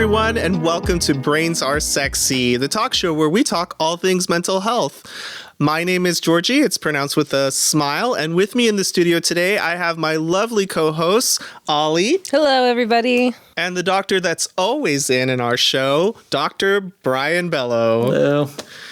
everyone, and welcome to Brains Are Sexy, the talk show where we talk all things mental health. My name is Jorgie. It's pronounced with a smile. And with me in the studio today, I have my lovely co-hosts, Ollie. Hello, everybody. And the doctor that's always in our show, Dr. Brian Bello. Hello.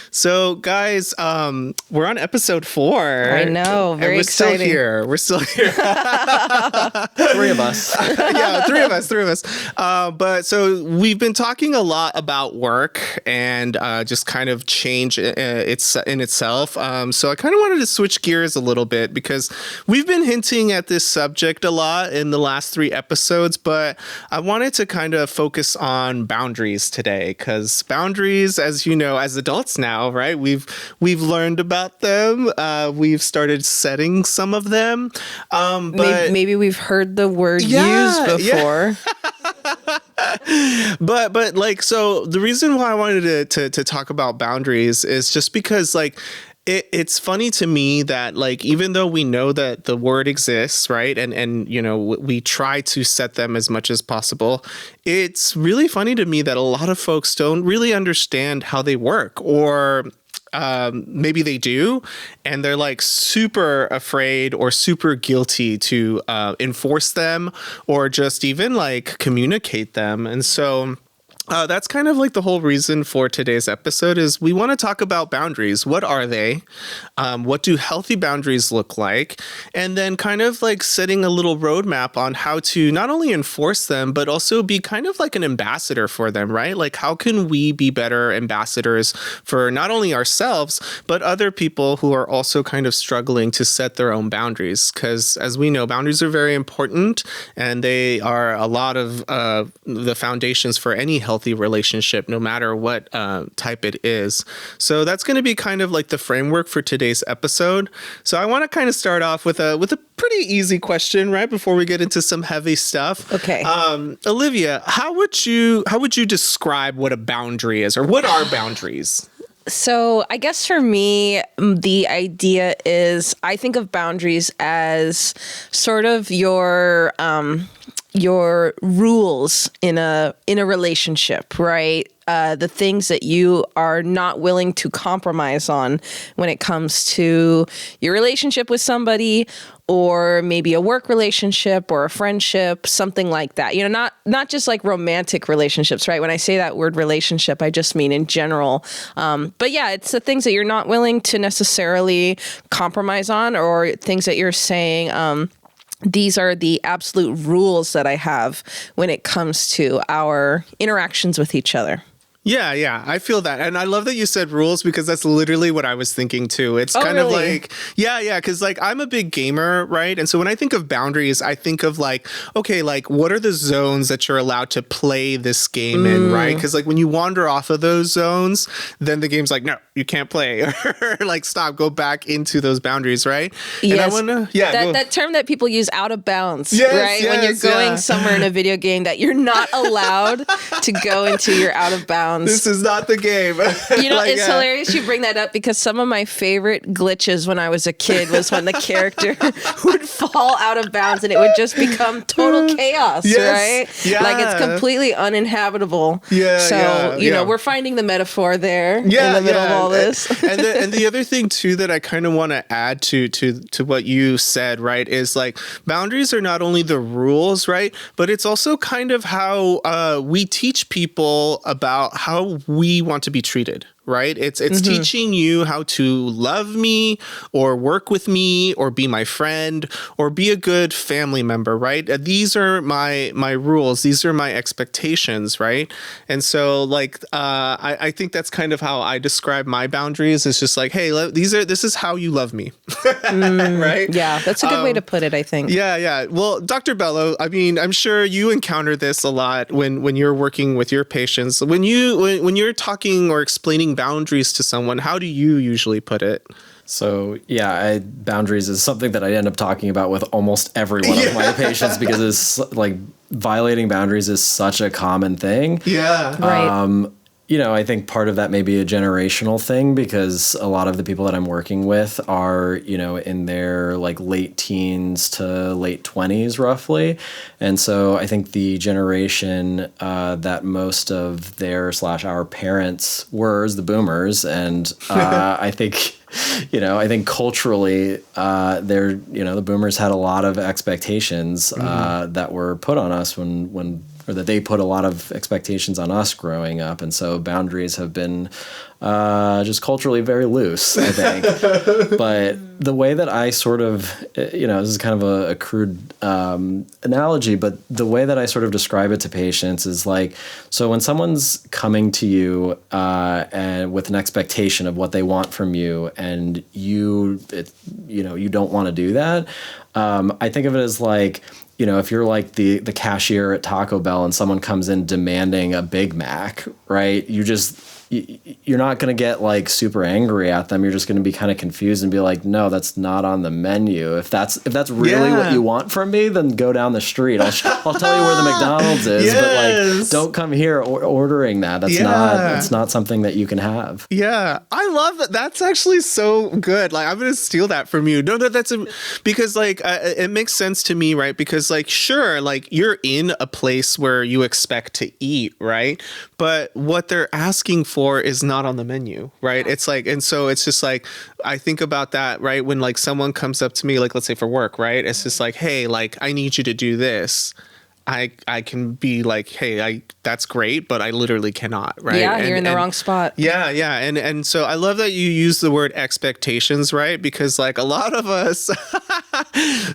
So, guys, we're on episode 4. I know, very exciting. We're still here. Three of us. Yeah, three of us. But so we've been talking a lot about work and just kind of change in itself. So I kind of wanted to switch gears a little bit because we've been hinting at this subject a lot in the last 3 episodes, but I wanted to kind of focus on boundaries today because boundaries, as you know, as adults now, right? We've learned about them. We've started setting some of them. But maybe we've heard the word used before. Yeah. But like, so the reason why I wanted to talk about boundaries is just because like it's funny to me that like even though we know that the word exists, right, and you know we try to set them as much as possible, it's really funny to me that a lot of folks don't really understand how they work, or maybe they do and they're like super afraid or super guilty to enforce them or just even like communicate them. And so that's kind of like the whole reason for today's episode is we want to talk about boundaries. What are they? What do healthy boundaries look like? And then kind of like setting a little roadmap on how to not only enforce them, but also be kind of like an ambassador for them, right? Like how can we be better ambassadors for not only ourselves, but other people who are also kind of struggling to set their own boundaries? Because as we know, boundaries are very important and they are a lot of the foundations for any healthy relationship, no matter what type it is. So that's going to be kind of like the framework for today's episode. So I want to kind of start off with a pretty easy question, right, before we get into some heavy stuff. Okay. Olivia, how would you describe what a boundary is, or what are boundaries? So I guess for me, the idea is I think of boundaries as sort of your rules in a relationship, right? The things that you are not willing to compromise on when it comes to your relationship with somebody, or maybe a work relationship or a friendship, something like that. You know, not just like romantic relationships, right? When I say that word relationship, I just mean in general. But yeah, it's the things that you're not willing to necessarily compromise on, or things that you're saying, these are the absolute rules that I have when it comes to our interactions with each other. Yeah, I feel that. And I love that you said rules because that's literally what I was thinking too. It's kind of like, yeah, because like I'm a big gamer, right? And so when I think of boundaries, I think of like, okay, like what are the zones that you're allowed to play this game in, right? Because like when you wander off of those zones, then the game's like, no, you can't play, or like stop, go back into those boundaries, right? Yes. And I want to, that term that people use, out of bounds, right? When you're going somewhere in a video game that you're not allowed to go into your out of bounds. This is not the game. You know, like, it's hilarious you bring that up because some of my favorite glitches when I was a kid was when the character would fall out of bounds and it would just become total chaos, right? Yeah. Like it's completely uninhabitable. Yeah. So, you know, we're finding the metaphor there in the middle of all this. and the other thing too that I kind of want to add to what you said, right, is like boundaries are not only the rules, right, but it's also kind of how we teach people about how we want to be treated. Right? It's teaching you how to love me or work with me or be my friend or be a good family member, right? These are my rules. These are my expectations, right? And so like I think that's kind of how I describe my boundaries. It's just like, hey, this is how you love me. Right? Yeah, that's a good way to put it, I think. Yeah. Well, Dr. Bello, I mean, I'm sure you encounter this a lot when you're working with your patients. When you're talking or explaining boundaries to someone, how do you usually put it? So yeah, boundaries is something that I end up talking about with almost every one of my patients because it's like violating boundaries is such a common thing. Yeah. Right. I think part of that may be a generational thing, because a lot of the people that I'm working with are, in their like late teens to late 20s roughly. And so I think the generation that most of our parents were is the boomers. And I think, I think culturally, the boomers had a lot of expectations that were put on us or that they put a lot of expectations on us growing up. And so boundaries have been just culturally very loose, I think. But the way that I sort of, this is kind of a crude analogy, but the way that I sort of describe it to patients is like, so when someone's coming to you and with an expectation of what they want from you, and you don't want to do that, I think of it as like, if you're like the cashier at Taco Bell and someone comes in demanding a Big Mac, right? You're not going to get like super angry at them. You're just going to be kind of confused and be like, no, that's not on the menu. If that's really what you want from me, then go down the street. I'll tell you where the McDonald's is, but like, don't come here ordering that. That's not something that you can have. Yeah. I love that. That's actually so good. Like, I'm going to steal that from you. No, because like, it makes sense to me, right? Because like, sure, like you're in a place where you expect to eat, right? But what they're asking for is not on the menu, right? It's like, and so it's just like, I think about that, right? When like someone comes up to me, like, let's say for work, right? It's just like, hey, like, I need you to do this. I can be like, hey, that's great, but I literally cannot, right? Yeah, you're in the wrong spot. Yeah, yeah. And so I love that you use the word expectations, right? Because like a lot of us,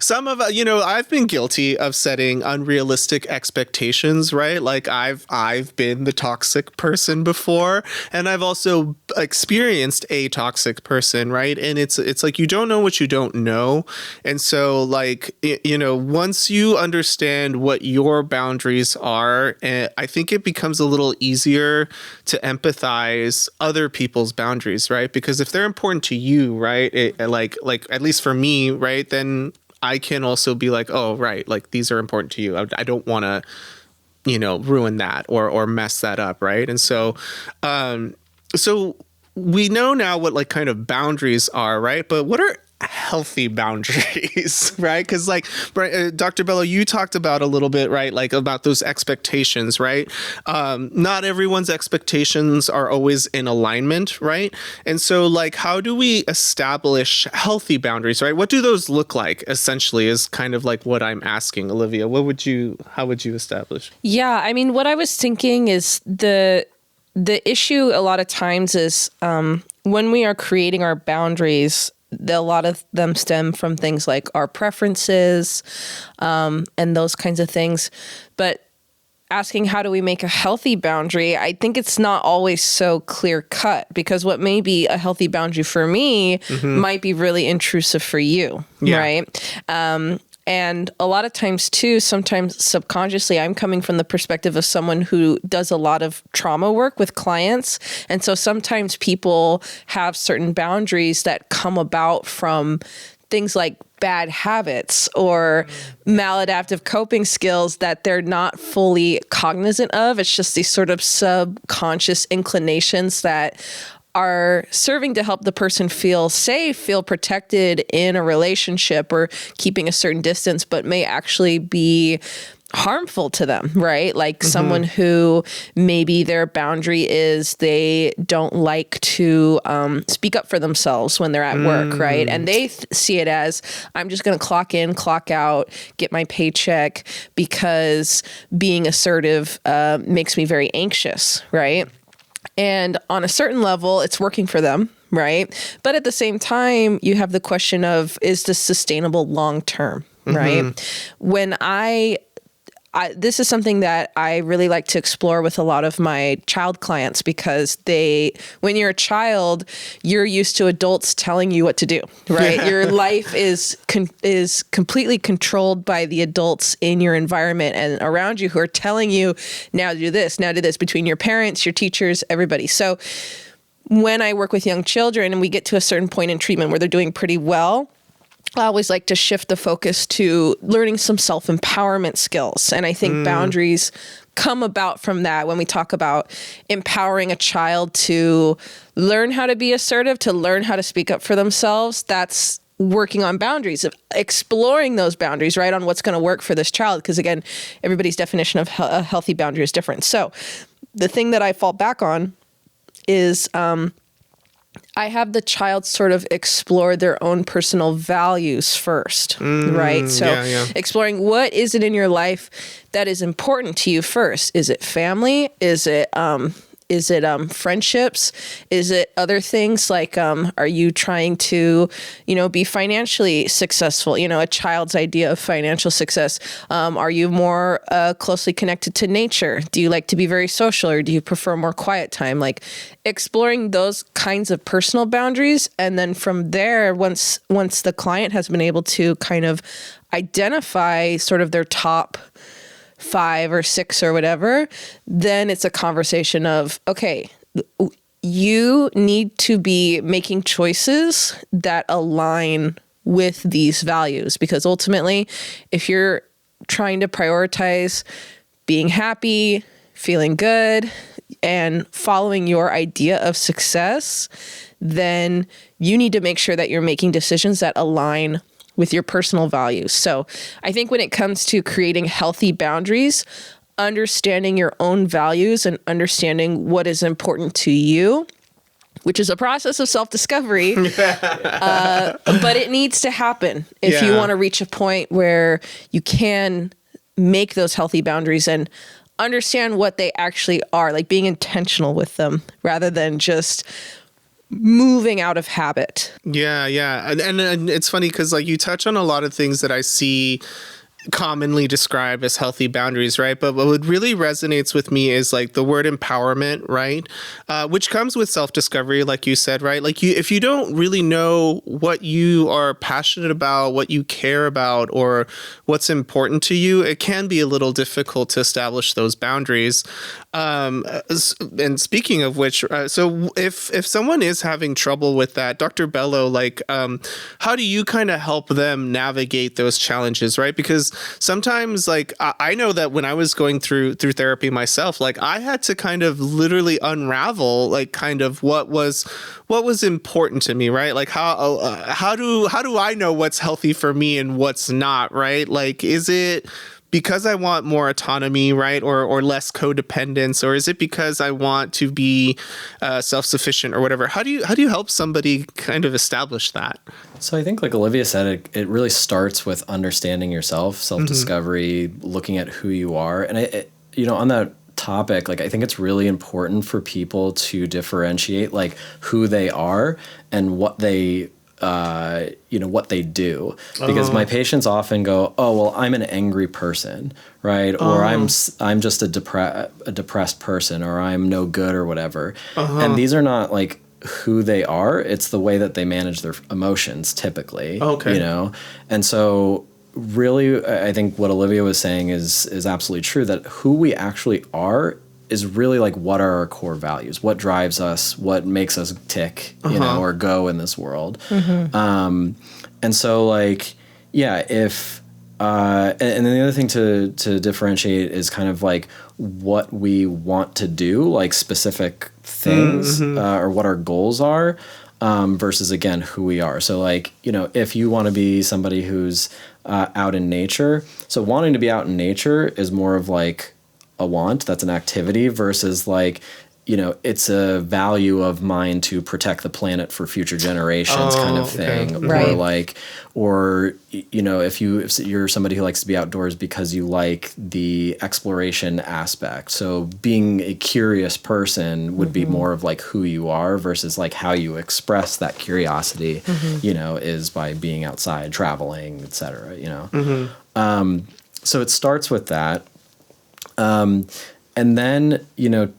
some of us, I've been guilty of setting unrealistic expectations, right? Like I've been the toxic person before, and I've also experienced a toxic person, right? And it's like you don't know what you don't know. And so like, once you understand what your boundaries are, I think it becomes a little easier to empathize other people's boundaries, right? Because if they're important to you, right, like at least for me, right, then I can also be like, oh, right, like these are important to you. I don't want to, ruin that or mess that up, right? And so, so we know now what like kind of boundaries are, right? But what are healthy boundaries, right? Because like Dr. Bello, you talked about a little bit, right? Like about those expectations, right? Not everyone's expectations are always in alignment, right? And so like, how do we establish healthy boundaries, right? What do those look like essentially is kind of like what I'm asking. Olivia, how would you establish? Yeah. I mean, what I was thinking is the issue a lot of times is when we are creating our boundaries, a lot of them stem from things like our preferences and those kinds of things. But asking how do we make a healthy boundary, I think it's not always so clear cut, because what may be a healthy boundary for me might be really intrusive for you, right? And a lot of times too, sometimes subconsciously, I'm coming from the perspective of someone who does a lot of trauma work with clients. And so sometimes people have certain boundaries that come about from things like bad habits or maladaptive coping skills that they're not fully cognizant of. It's just these sort of subconscious inclinations that are serving to help the person feel safe, feel protected in a relationship or keeping a certain distance, but may actually be harmful to them, right? Like someone who maybe their boundary is they don't like to speak up for themselves when they're at work, right? And they see it as, I'm just going to clock in, clock out, get my paycheck because being assertive makes me very anxious, right? And on a certain level, it's working for them, right? But at the same time, you have the question of, is this sustainable long term, right? When this is something that I really like to explore with a lot of my child clients, because when you're a child, you're used to adults telling you what to do, right? Your life is completely controlled by the adults in your environment and around you who are telling you, now do this, between your parents, your teachers, everybody. So when I work with young children and we get to a certain point in treatment where they're doing pretty well, I always like to shift the focus to learning some self-empowerment skills. And I think boundaries come about from that when we talk about empowering a child to learn how to be assertive, to learn how to speak up for themselves. That's working on boundaries, of exploring those boundaries, right, on what's going to work for this child. Because again, everybody's definition of a healthy boundary is different. So the thing that I fall back on is I have the child sort of explore their own personal values first, right? So exploring what is it in your life that is important to you first. Is it family? Is it friendships? Is it other things like, are you trying to, be financially successful? A child's idea of financial success. Are you more closely connected to nature? Do you like to be very social, or do you prefer more quiet time? Like exploring those kinds of personal boundaries. And then from there, once the client has been able to kind of identify sort of their top 5 or 6 or whatever, then it's a conversation of, okay, you need to be making choices that align with these values. Because ultimately, if you're trying to prioritize being happy, feeling good, and following your idea of success, then you need to make sure that you're making decisions that align with your personal values. So I think when it comes to creating healthy boundaries, understanding your own values and understanding what is important to you, which is a process of self-discovery, but it needs to happen if you want to reach a point where you can make those healthy boundaries and understand what they actually are, like being intentional with them rather than just moving out of habit. Yeah. And it's funny because like you touch on a lot of things that I see commonly described as healthy boundaries, right? But what really resonates with me is like the word empowerment, right? Which comes with self-discovery, like you said, right? Like if you don't really know what you are passionate about, what you care about, or what's important to you, it can be a little difficult to establish those boundaries. And speaking of which, so if someone is having trouble with that, Dr. Bello, like, how do you kind of help them navigate those challenges, right? Because sometimes, like, I know that when I was going through therapy myself, like, I had to kind of literally unravel, like, kind of what was important to me, right? Like, how do I know what's healthy for me and what's not, right? Like, is it because I want more autonomy, right? Or less codependence, or is it because I want to be self-sufficient or whatever? How do you help somebody kind of establish that? So I think like Olivia said, it really starts with understanding yourself, self-discovery, looking at who you are. And on that topic, like I think it's really important for people to differentiate like who they are and what they what they do, because my patients often go, oh, well, I'm an angry person, right? Or I'm just a depressed person, or I'm no good or whatever. And these are not like who they are. It's the way that they manage their emotions typically, And so really, I think what Olivia was saying is absolutely true, that who we actually are is really like what are our core values, what drives us, what makes us tick, or go in this world. And so like, if and then the other thing to differentiate is kind of like what we want to do, like specific things, or what our goals are, versus again who we are. So like, if you want to be somebody who's out in nature, so wanting to be out in nature is more of like a want, that's an activity, versus like, it's a value of mine to protect the planet for future generations, kind of thing. Okay. Right. Or like, or if you're somebody who likes to be outdoors because you like the exploration aspect. So being a curious person would be more of like who you are, versus like how you express that curiosity, is by being outside, traveling, etc. So it starts with that. And then,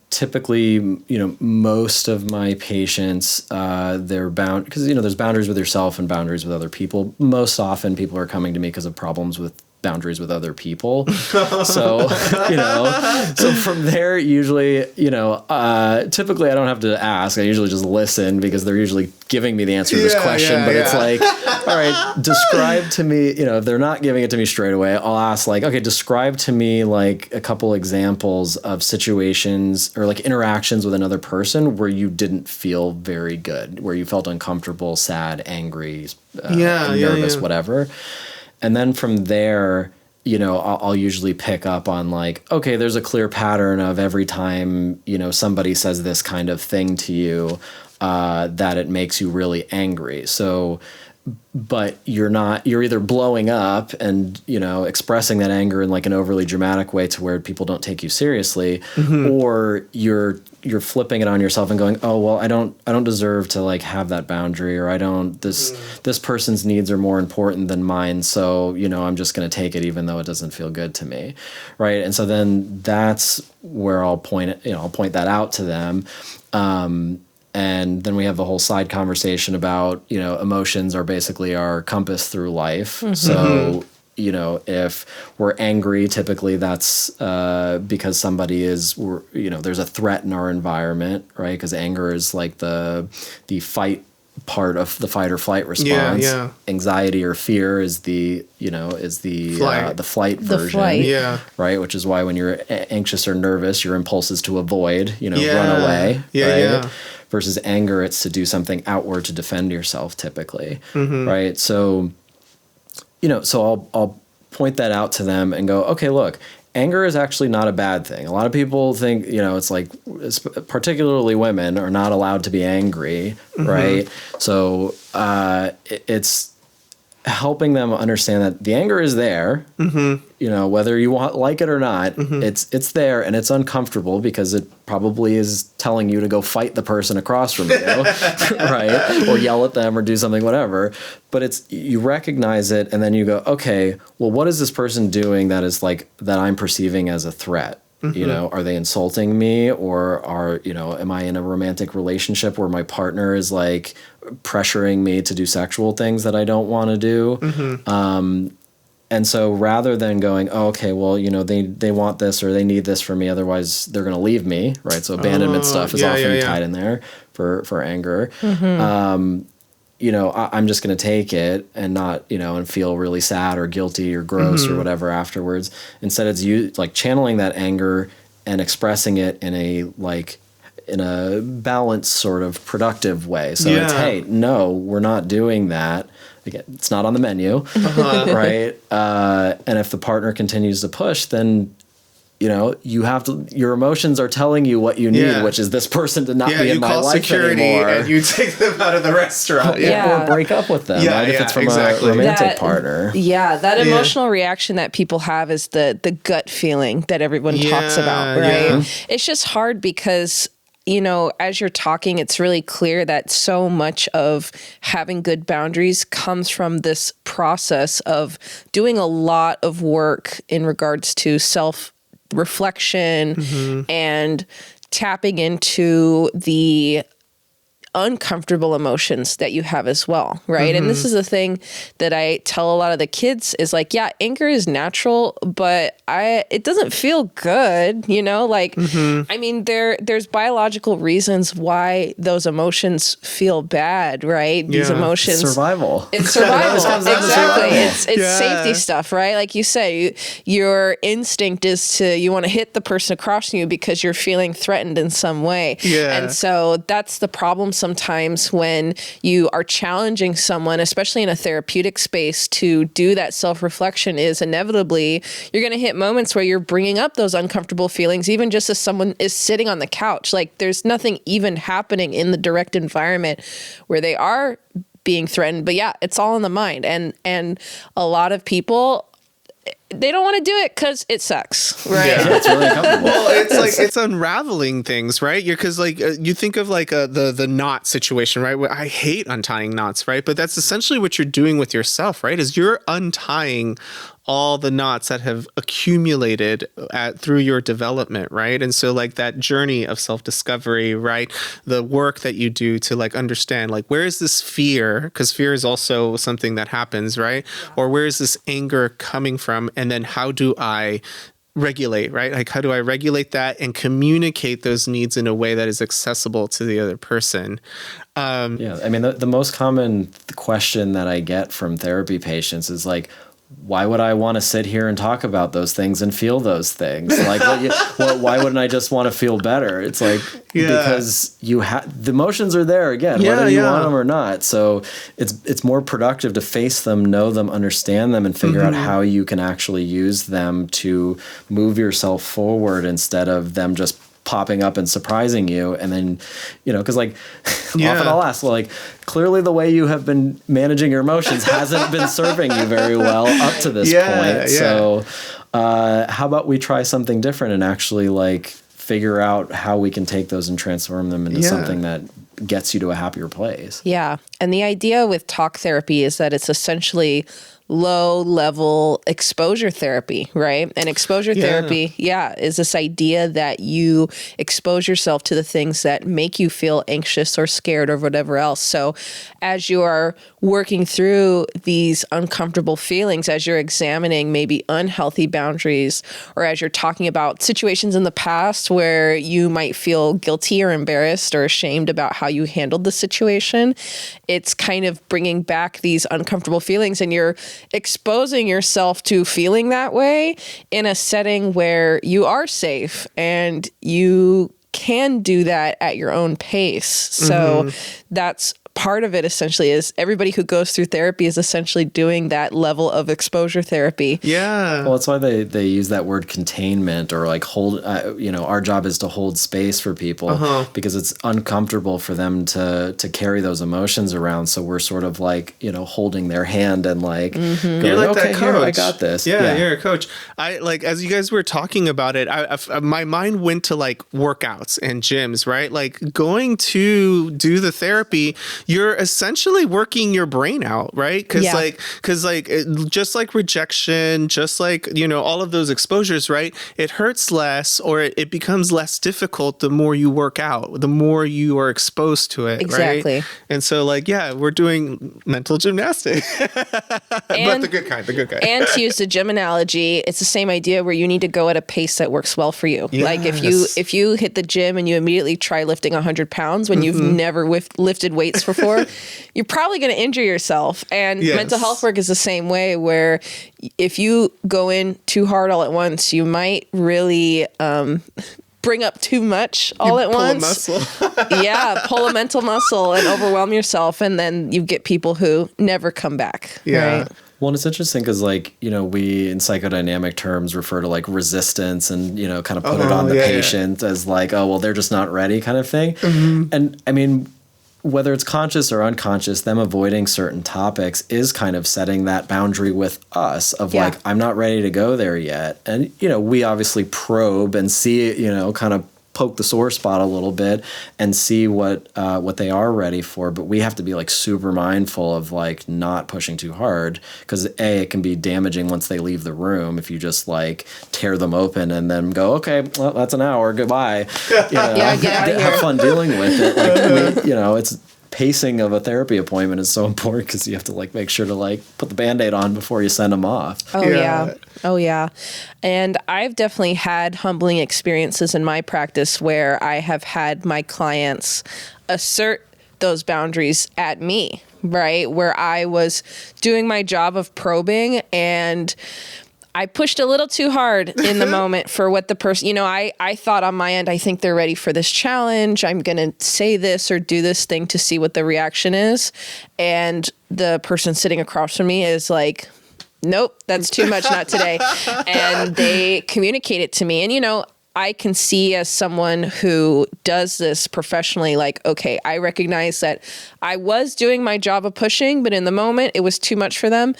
typically, most of my patients, they're bound, because, there's boundaries with yourself and boundaries with other people. Most often people are coming to me because of problems with boundaries with other people. So, so from there, usually, typically I don't have to ask. I usually just listen because they're usually giving me the answer to this question. But it's like, all right, describe to me, if they're not giving it to me straight away, I'll ask like, okay, describe to me like a couple examples of situations or like interactions with another person where you didn't feel very good, where you felt uncomfortable, sad, angry, nervous, whatever. And then from there, I'll usually pick up on like, okay, there's a clear pattern of every time, somebody says this kind of thing to you, that it makes you really angry. So, but you're either blowing up and, expressing that anger in like an overly dramatic way to where people don't take you seriously, or you're flipping it on yourself and going, oh, well, I don't deserve to like have that boundary, or this person's needs are more important than mine. So, I'm just going to take it even though it doesn't feel good to me. Right. And so then that's where I'll point that out to them. And then we have the whole side conversation about, emotions are basically our compass through life. So, if we're angry, typically that's because somebody there's a threat in our environment, right? Because anger is like the fight part of the fight or flight response. Yeah. Anxiety or fear is the flight version. Right. Which is why when you're anxious or nervous, your impulse is to avoid, run away. Right? Versus anger, it's to do something outward to defend yourself typically. Right. So, so I'll point that out to them and go, okay, look, anger is actually not a bad thing. A lot of people think, it's like, particularly women are not allowed to be angry, right? So it's helping them understand that the anger is there, whether you like it or not, it's there and it's uncomfortable because it probably is telling you to go fight the person across from you, right? Or yell at them or do something, whatever. But you recognize it and then you go, okay, well, what is this person doing that is like, that I'm perceiving as a threat? Are they insulting me, or am I in a romantic relationship where my partner is like pressuring me to do sexual things that I don't want to do? And so rather than going, oh, okay, well, they want this or they need this from me, otherwise they're going to leave me, right? So abandonment stuff is often tied in there for anger. I'm just going to take it and not, and feel really sad or guilty or gross or whatever afterwards. Instead, it's you like channeling that anger and expressing it in a balanced sort of productive way. So it's, hey, no, we're not doing that. Again, it's not on the menu, right? And if the partner continues to push, then you have to. Your emotions are telling you what you need, which is this person to not be in my life anymore. And you take them out of the restaurant, or break up with them. Right? If it's from a romantic partner. That emotional reaction that people have is the gut feeling that everyone talks about, right? It's just hard because, as you're talking, it's really clear that so much of having good boundaries comes from this process of doing a lot of work in regards to self-reflection and tapping into the uncomfortable emotions that you have as well, right? And this is the thing that I tell a lot of the kids is like, yeah, anger is natural, but it doesn't feel good, I mean, there's biological reasons why those emotions feel bad, right? These emotions. Survival. It's survival. Exactly. It's safety stuff, right? Like you said, your instinct is you want to hit the person across from you because you're feeling threatened in some way. And so that's the problem sometimes when you are challenging someone, especially in a therapeutic space, to do that self-reflection is inevitably you're going to hit moments where you're bringing up those uncomfortable feelings, even just as someone is sitting on the couch. Like there's nothing even happening in the direct environment where they are being threatened. But it's all in the mind. And a lot of people, they don't want to do it because it sucks, right? It's really uncomfortable. Well, it's like it's unraveling things, right? Because you think of like the knot situation, right? I hate untying knots, right? But that's essentially what you're doing with yourself, right? Is you're untying all the knots that have accumulated through your development, right? And so like that journey of self-discovery, right? The work that you do to like understand like where is this fear? Because fear is also something that happens, right? Or where is this anger coming from? and then how do I regulate, right? Like, how do I regulate that and communicate those needs in a way that is accessible to the other person? Yeah, I mean, the most common question that I get from therapy patients is like, why would I want to sit here and talk about those things and feel those things? Like, why wouldn't I just want to feel better? It's like, because the emotions are there again, whether you want them or not. So it's more productive to face them, know them, understand them, and figure out how you can actually use them to move yourself forward instead of them just popping up and surprising you. And then, because like often I'll ask, well, like, clearly the way you have been managing your emotions hasn't been serving you very well up to this point. So how about we try something different and actually like figure out how we can take those and transform them into something that gets you to a happier place. Yeah. And the idea with talk therapy is that it's essentially low-level exposure therapy, right? And exposure therapy, is this idea that you expose yourself to the things that make you feel anxious or scared or whatever else. So as you are working through these uncomfortable feelings, as you're examining maybe unhealthy boundaries, or as you're talking about situations in the past where you might feel guilty or embarrassed or ashamed about how you handled the situation, it's kind of bringing back these uncomfortable feelings, and you're exposing yourself to feeling that way in a setting where you are safe and you can do that at your own pace. So that's part of it essentially, is everybody who goes through therapy is essentially doing that level of exposure therapy. Yeah. Well, that's why they use that word containment, or like hold, our job is to hold space for people because it's uncomfortable for them to carry those emotions around. So we're sort of like, holding their hand and like, going, you're like okay, that coach. here, I got this. Yeah, you're a coach. I like, as you guys were talking about it, my mind went to like workouts and gyms, right? Like going to do the therapy, you're essentially working your brain out, right? Because just like rejection, just like, all of those exposures, right? It hurts less, or it becomes less difficult the more you work out, the more you are exposed to it, Exactly. right? And so like, we're doing mental gymnastics, but the good kind. And to use the gym analogy, it's the same idea where you need to go at a pace that works well for you. Yes. Like if you hit the gym and you immediately try lifting 100 pounds when you've never lifted weights before, you're probably going to injure yourself. And mental health work is the same way, where if you go in too hard all at once, you might really bring up too much all at once. Pull a muscle. Pull a mental muscle and overwhelm yourself. And then you get people who never come back. Yeah. Right? Well, and it's interesting because, like, we in psychodynamic terms refer to like resistance and, kind of put it on the patient as like, oh, well, they're just not ready kind of thing. And I mean, whether it's conscious or unconscious, them avoiding certain topics is kind of setting that boundary with us of like, I'm not ready to go there yet. And, we obviously probe and see, kind of poke the sore spot a little bit and see what they are ready for. But we have to be like super mindful of like not pushing too hard, because it can be damaging once they leave the room if you just like tear them open and then go, okay, well, that's an hour, goodbye. Get out of here. Have fun dealing with it. Like, it's pacing of a therapy appointment is so important, because you have to like make sure to like put the Band-Aid on before you send them off. Oh yeah. And I've definitely had humbling experiences in my practice where I have had my clients assert those boundaries at me, right? Where I was doing my job of probing and I pushed a little too hard in the moment for what the person, I thought on my end, I think they're ready for this challenge. I'm going to say this or do this thing to see what the reaction is. And the person sitting across from me is like, nope, that's too much, not today. And they communicate it to me. And, I can see, as someone who does this professionally, like, okay, I recognize that I was doing my job of pushing, but in the moment it was too much for them.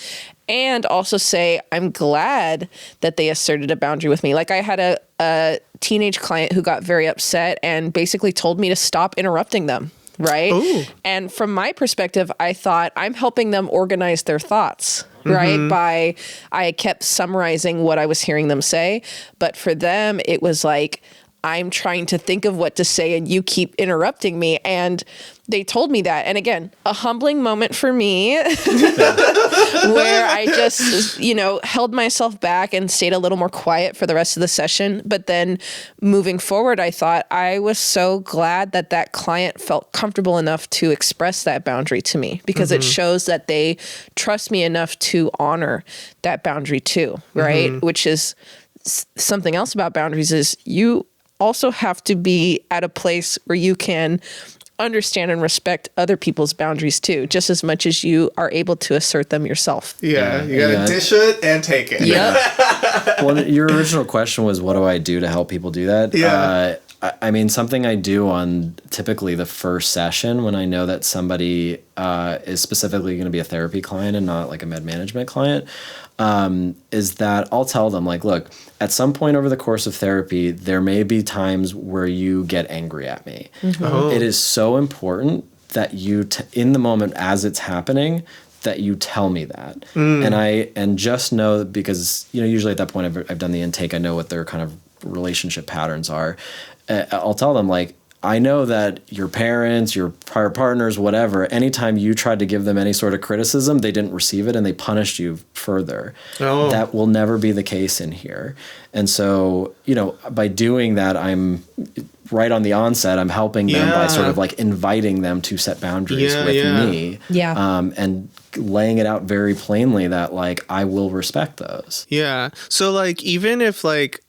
And also say, I'm glad that they asserted a boundary with me. Like, I had a teenage client who got very upset and basically told me to stop interrupting them. Right. Ooh. And from my perspective, I thought I'm helping them organize their thoughts. Right. I kept summarizing what I was hearing them say. But for them, it was like, I'm trying to think of what to say and you keep interrupting me. And they told me that. And again, a humbling moment for me where I just, held myself back and stayed a little more quiet for the rest of the session. But then moving forward, I thought I was so glad that that client felt comfortable enough to express that boundary to me, because it shows that they trust me enough to honor that boundary too, right? Which is something else about boundaries, is you also have to be at a place where you can understand and respect other people's boundaries too, just as much as you are able to assert them yourself. Yeah, you gotta dish it and take it. Yep. Well, your original question was, what do I do to help people do that? Yeah. I mean, something I do on typically the first session when I know that somebody is specifically going to be a therapy client and not like a med management client, is that I'll tell them, like, look, at some point over the course of therapy, there may be times where you get angry at me. It is so important that you, in the moment as it's happening, that you tell me that. And just know that, because, usually at that point I've done the intake, I know what their kind of relationship patterns are. I'll tell them, like, I know that your parents, your prior partners, whatever, anytime you tried to give them any sort of criticism, they didn't receive it and they punished you further. That will never be the case in here. And so, by doing that, I'm right on the onset, I'm helping them by sort of like inviting them to set boundaries with me. And laying it out very plainly that, like, I will respect those. Yeah. So, like, even if like,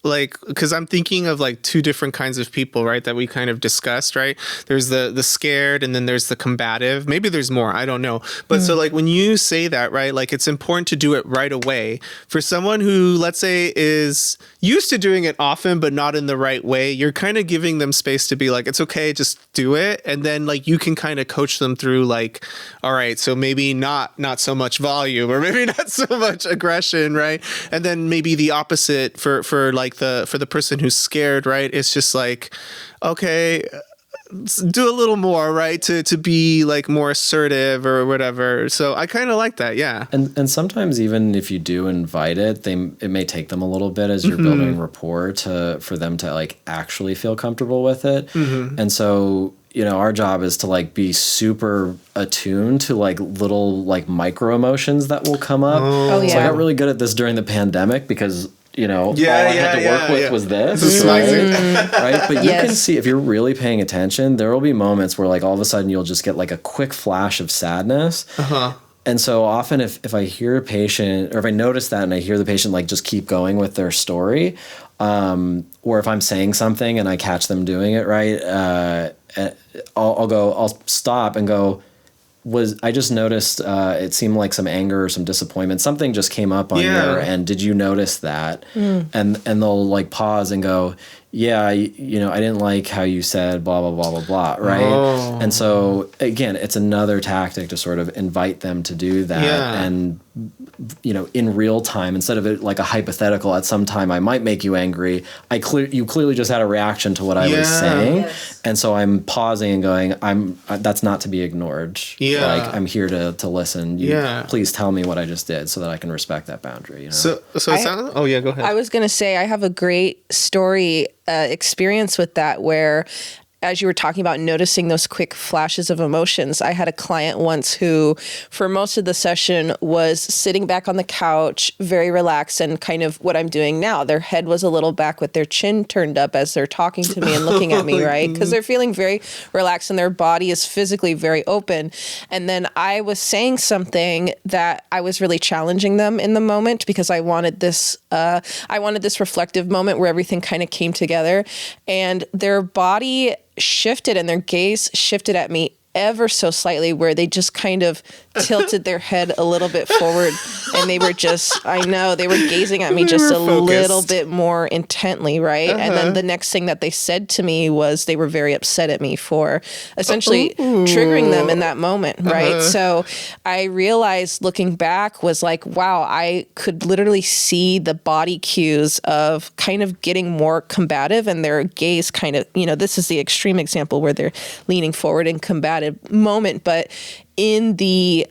because I'm thinking of like two different kinds of people, right, that we kind of discussed, right? There's the scared, and then there's the combative. Maybe there's more, I don't know. But so, like, when you say that, right, like, it's important to do it right away. For someone who, let's say, is used to doing it often, but not in the right way, you're kind of giving them space to be like, it's okay, just do it. And then, like, you can kind of coach them through, like, all right, so maybe not so much volume, or maybe not so much aggression, right? And then maybe the opposite for the person who's scared, right? It's just like, okay, do a little more, right? To be like more assertive or whatever. So I kind of like that. Yeah. And sometimes even if you do invite it, it may take them a little bit as you're building rapport for them to like actually feel comfortable with it. And so, our job is to like be super attuned to like little like micro emotions that will come up. So I got really good at this during the pandemic, because all I had to work with was this, right? But you can see, if you're really paying attention, there will be moments where like all of a sudden you'll just get like a quick flash of sadness. And so often if I hear a patient, or if I notice that and I hear the patient like just keep going with their story, or if I'm saying something and I catch them doing it, right, I'll stop and go, I just noticed it seemed like some anger or some disappointment. Something just came up on your end. Did you notice that? And they'll like pause and go, yeah, I didn't like how you said blah, blah, blah, blah, blah, right? And so, again, it's another tactic to sort of invite them to do that. And, in real time, instead of it like a hypothetical, at some time I might make you angry, you clearly just had a reaction to what I was saying. And so I'm pausing and going, that's not to be ignored. Like, I'm here to listen. Please tell me what I just did so that I can respect that boundary. So it sounds, go ahead. I was going to say, I have a great story experience with that, where as you were talking about noticing those quick flashes of emotions, I had a client once who, for most of the session, was sitting back on the couch, very relaxed, and kind of what I'm doing now. Their head was a little back with their chin turned up as they're talking to me and looking at me, right? Because they're feeling very relaxed and their body is physically very open. And then I was saying something that I was really challenging them in the moment, because I wanted this reflective moment where everything kind of came together, and their body shifted and their gaze shifted at me ever so slightly, where they just kind of tilted their head a little bit forward, and they were they were gazing at me just a little bit more intently, right? And then the next thing that they said to me was they were very upset at me for essentially triggering them in that moment, right? So I realized, looking back, was like, wow, I could literally see the body cues of kind of getting more combative, and their gaze kind of, this is the extreme example where they're leaning forward in combative moment, but in the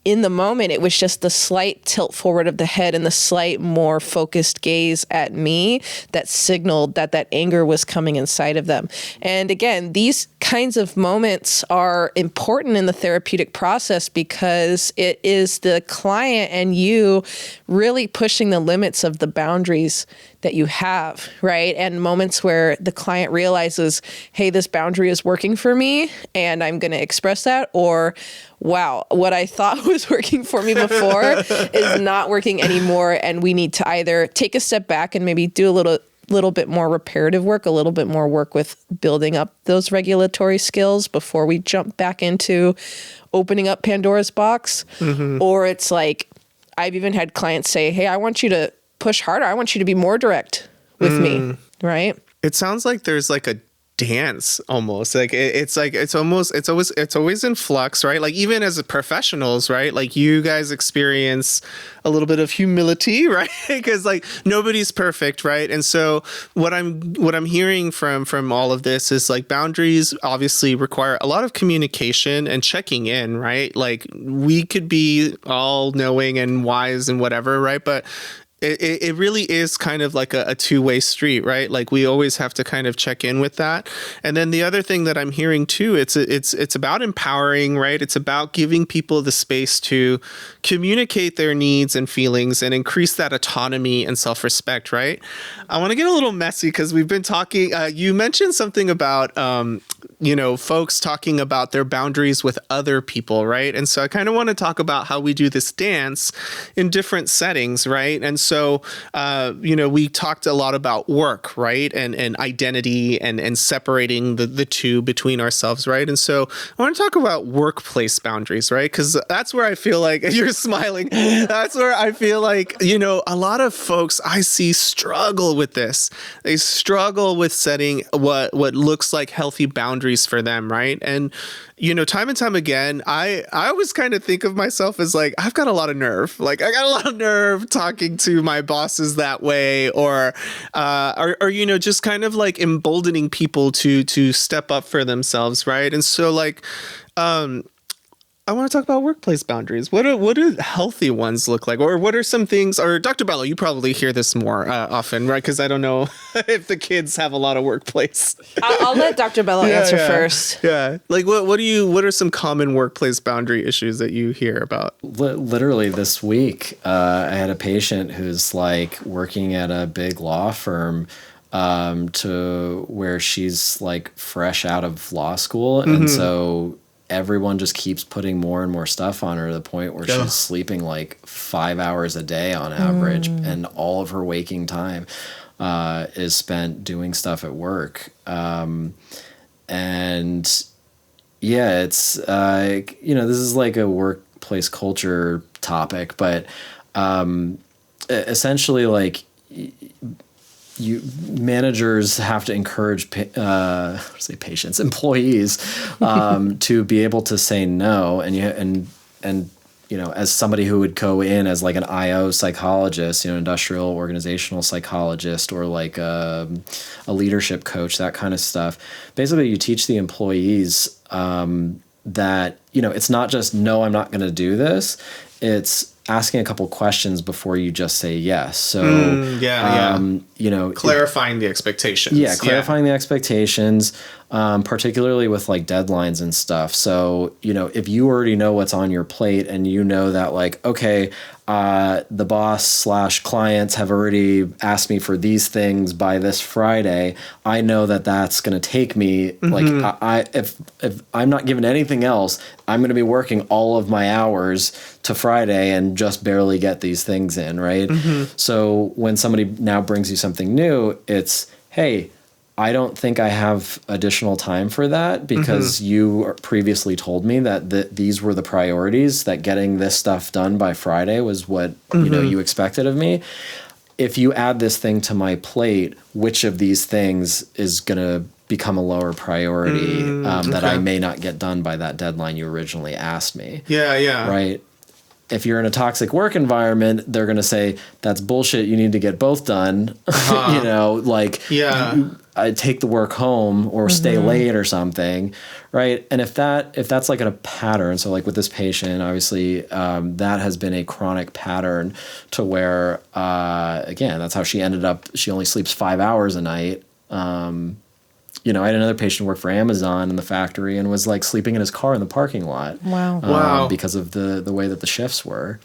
in the moment, it was just the slight tilt forward of the head and the slight more focused gaze at me that signaled that that anger was coming inside of them. And again, these kinds of moments are important in the therapeutic process because it is the client and you really pushing the limits of the boundaries that you have, right? And moments where the client realizes, hey, this boundary is working for me and I'm going to express that, or wow, what I thought was working for me before is not working anymore. And we need to either take a step back and maybe do a little bit more reparative work, a little bit more work with building up those regulatory skills before we jump back into opening up Pandora's box. Or it's like, I've even had clients say, hey, I want you to push harder. I want you to be more direct with me, right? It sounds like there's like a dance almost, like it's always in flux, right? Like even as professionals, right? Like you guys experience a little bit of humility, right? Because like nobody's perfect, right? And so what I'm hearing from all of this is like boundaries obviously require a lot of communication and checking in, right? Like we could be all knowing and wise and whatever, right? But it really is kind of like a two-way street, right? Like we always have to kind of check in with that. And then the other thing that I'm hearing too, it's about empowering, right? It's about giving people the space to communicate their needs and feelings and increase that autonomy and self-respect, right? I want to get a little messy because we've been talking, you mentioned something about, folks talking about their boundaries with other people, right? And so I kind of want to talk about how we do this dance in different settings, right? And so, we talked a lot about work, right? And identity and separating the two between ourselves, right? And so I want to talk about workplace boundaries, right? Because that's where I feel like, you're smiling, that's where I feel like, a lot of folks I see struggle with this. They struggle with setting what looks like healthy boundaries for them, right? And time and time again, I always kind of think of myself as like, I've got a lot of nerve. Like I got a lot of nerve talking to my bosses that way, or just kind of like emboldening people to step up for themselves, right? And so like, I want to talk about workplace boundaries. What do healthy ones look like? Or what are some things, or Dr. Bello, you probably hear this more often, right? Because I don't know if the kids have a lot of workplace. I'll let Dr. Bello answer first. Yeah. Like what are some common workplace boundary issues that you hear about? Literally this week, I had a patient who's like working at a big law firm to where she's like fresh out of law school. And so everyone just keeps putting more and more stuff on her to the point where she's sleeping like 5 hours a day on average. And all of her waking time is spent doing stuff at work. And yeah, it's, this is like a workplace culture topic, but essentially like managers have to encourage employees to be able to say no, and as somebody who would go in as like an IO psychologist, industrial organizational psychologist, or like a leadership coach, that kind of stuff. Basically, you teach the employees that it's not just no, I'm not going to do this. It's asking a couple questions before you just say yes. So, clarifying the expectations. Yeah, clarifying the expectations, particularly with like deadlines and stuff. So, if you already know what's on your plate and you know that like, okay, the boss / clients have already asked me for these things by this Friday, I know that that's going to take me like if I'm not given anything else, I'm going to be working all of my hours to Friday and just barely get these things in, right? So when somebody now brings you something new, it's, hey, I don't think I have additional time for that because you previously told me that these were the priorities, that getting this stuff done by Friday was what you expected of me. If you add this thing to my plate, which of these things is going to become a lower priority that I may not get done by that deadline you originally asked me? Yeah. Right. If you're in a toxic work environment, they're going to say, that's bullshit. You need to get both done. take the work home or stay late or something, right? And if that's like a pattern, so like with this patient, obviously that has been a chronic pattern to where again, that's how she ended up. She only sleeps 5 hours a night. You know, I had another patient work for Amazon in the factory and was like sleeping in his car in the parking lot. Wow. Because of the way that the shifts were.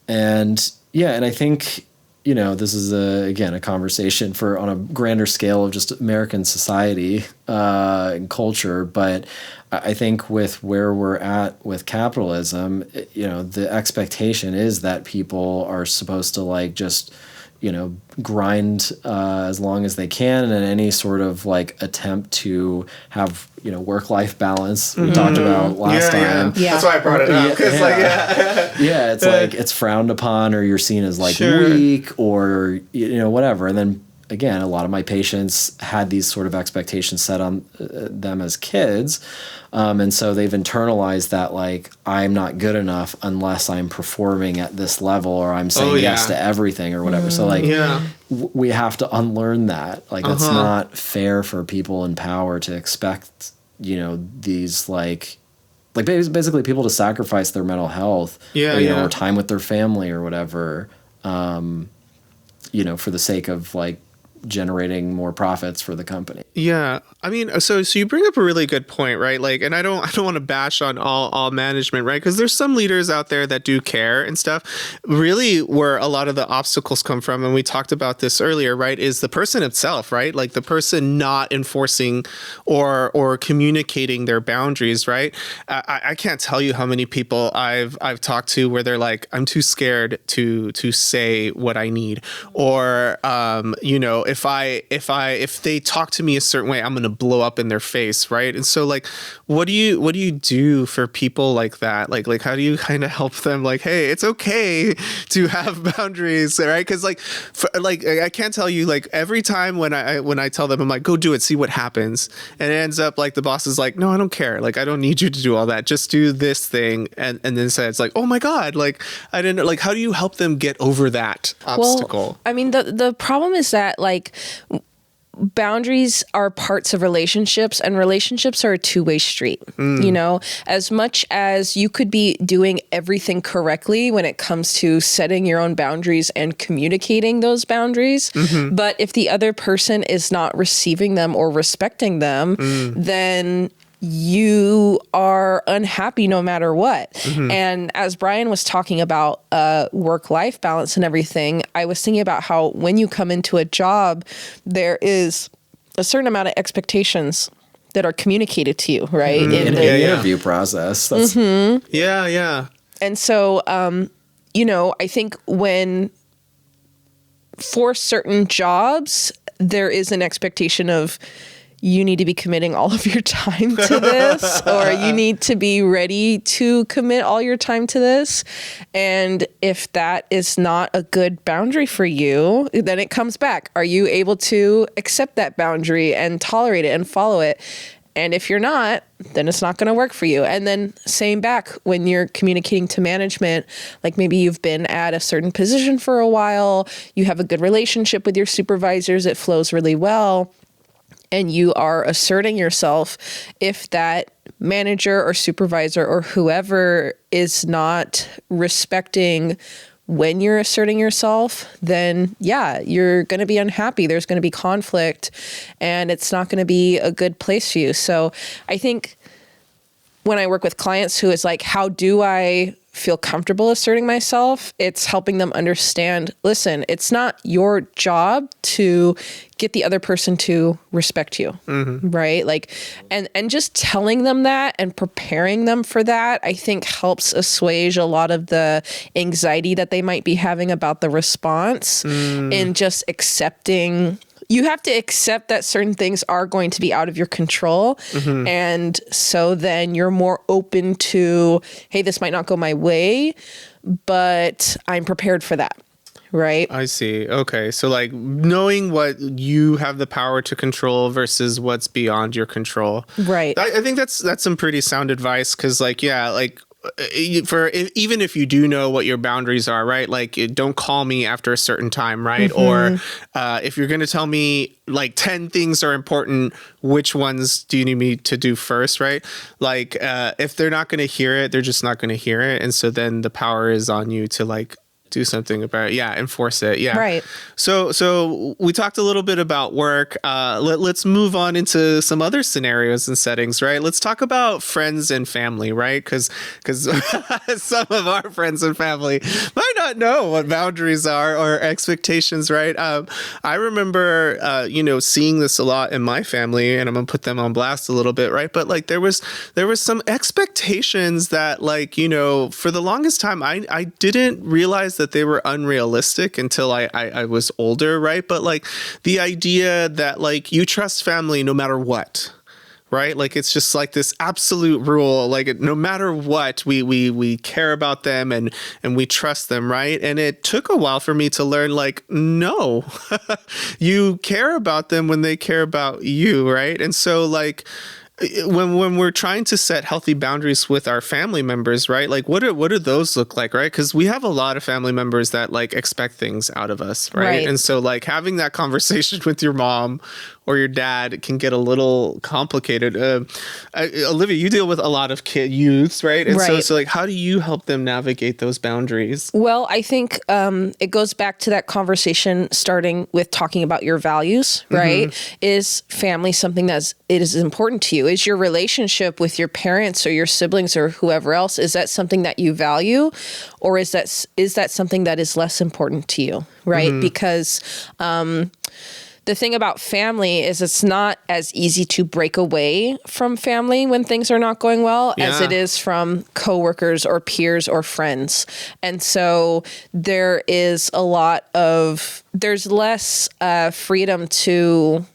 And yeah, and I think, you know, this is again a conversation for on a grander scale of just American society and culture. But I think with where we're at with capitalism, you know, the expectation is that people are supposed to like just, you know, grind as long as they can, and any sort of like attempt to have, you know, work-life balance we talked about last time. Yeah. That's why I brought it up. Because It's like it's frowned upon, or you're seen as like weak, or you know, whatever. And then again, a lot of my patients had these sort of expectations set on them as kids. And so they've internalized that, like, I'm not good enough unless I'm performing at this level, or I'm saying yes to everything or whatever. So like, we have to unlearn that. Like, it's not fair for people in power to expect, you know, these like basically people to sacrifice their mental health, or time with their family or whatever, you know, for the sake of like generating more profits for the company. Yeah. I mean, so you bring up a really good point, right? Like, and I don't want to bash on all management, right? Because there's some leaders out there that do care and stuff. Really, where a lot of the obstacles come from, and we talked about this earlier, right, is the person itself, right? Like the person not enforcing or communicating their boundaries, right? I can't tell you how many people I've talked to where they're like, I'm too scared to say what I need, or you know, if they talk to me a certain way, I'm gonna blow up in their face, right? And so like, what do you do for people like that? Like how do you kind of help them? Like, hey, it's okay to have boundaries, right? Because like, I can't tell you, like, every time when I tell them, I'm like, go do it, see what happens, and it ends up like the boss is like, no, I don't care, like, I don't need you to do all that, just do this thing, and then it's like, oh my god, like, I didn't, like, how do you help them get over that obstacle? Well, I mean, the problem is that like boundaries are parts of relationships, and relationships are a two-way street. You know, as much as you could be doing everything correctly when it comes to setting your own boundaries and communicating those boundaries, but if the other person is not receiving them or respecting them, then you are unhappy no matter what. And as Brian was talking about work-life balance and everything, I was thinking about how when you come into a job, there is a certain amount of expectations that are communicated to you, right? In the interview process. That's And so, you know, I think when for certain jobs, there is an expectation of, you need to be committing all of your time to this, or you need to be ready to commit all your time to this. And if that is not a good boundary for you, then it comes back. Are you able to accept that boundary and tolerate it and follow it? And if you're not, then it's not going to work for you. And then same back when you're communicating to management, like maybe you've been at a certain position for a while, you have a good relationship with your supervisors, it flows really well, and you are asserting yourself. If that manager or supervisor or whoever is not respecting when you're asserting yourself, then yeah, you're going to be unhappy. There's going to be conflict, and it's not going to be a good place for you. So I think when I work with clients who is like, how do I feel comfortable asserting myself? It's helping them understand, listen, it's not your job to get the other person to respect you, right? Like, and just telling them that and preparing them for that, I think helps assuage a lot of the anxiety that they might be having about the response, in just accepting. You have to accept that certain things are going to be out of your control. And so then you're more open to, hey, this might not go my way, but I'm prepared for that. Right. I see. Okay. So like knowing what you have the power to control versus what's beyond your control. Right. I think that's some pretty sound advice. Cause like, yeah, like even if you do know what your boundaries are, right? Like, don't call me after a certain time, right? Or if you're going to tell me like 10 things are important, which ones do you need me to do first, right? Like, if they're not going to hear it, they're just not going to hear it. And so then the power is on you to like do something about it. Yeah, enforce it. Yeah. Right. So we talked a little bit about work. Let's move on into some other scenarios and settings, right? Let's talk about friends and family, right? Because some of our friends and family might not know what boundaries are or expectations, right? I remember, seeing this a lot in my family, and I'm gonna put them on blast a little bit, right? But like there was some expectations that, like, for the longest time, I didn't realize that they were unrealistic until I was older, right? But like the idea that like you trust family no matter what, right? Like it's just like this absolute rule, like no matter what, we care about them and we trust them, right? And it took a while for me to learn, like, no, you care about them when they care about you, right? And so like when we're trying to set healthy boundaries with our family members, right? Like what do those look like, right? Because we have a lot of family members that like expect things out of us, right? And so like having that conversation with your mom or your dad can get a little complicated. Olivia, you deal with a lot of youths, right? And so like, how do you help them navigate those boundaries? Well, I think it goes back to that conversation starting with talking about your values, right? Is family something it is important to you? Is your relationship with your parents or your siblings or whoever else, is that something that you value? Or is that something that is less important to you, right? Because the thing about family is it's not as easy to break away from family when things are not going well as it is from coworkers or peers or friends. And so there's less freedom to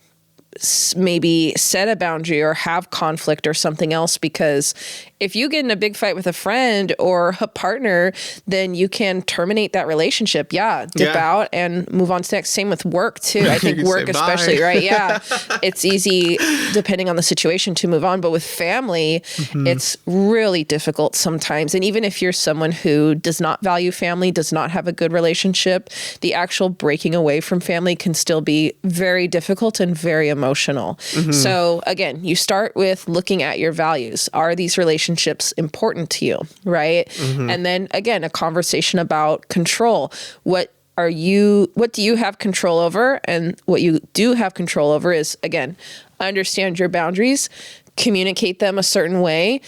maybe set a boundary or have conflict or something else, because if you get in a big fight with a friend or a partner, then you can terminate that relationship. Dip out and move on to the next. Same with work too. I think work especially, right? Yeah. It's easy depending on the situation to move on, but with family, it's really difficult sometimes. And even if you're someone who does not value family, does not have a good relationship, the actual breaking away from family can still be very difficult and very emotional. So again, you start with looking at your values. Are these relationships important to you, right? And then again, a conversation about control. What do you have control over? And what you do have control over is, again, understand your boundaries, communicate them a certain way,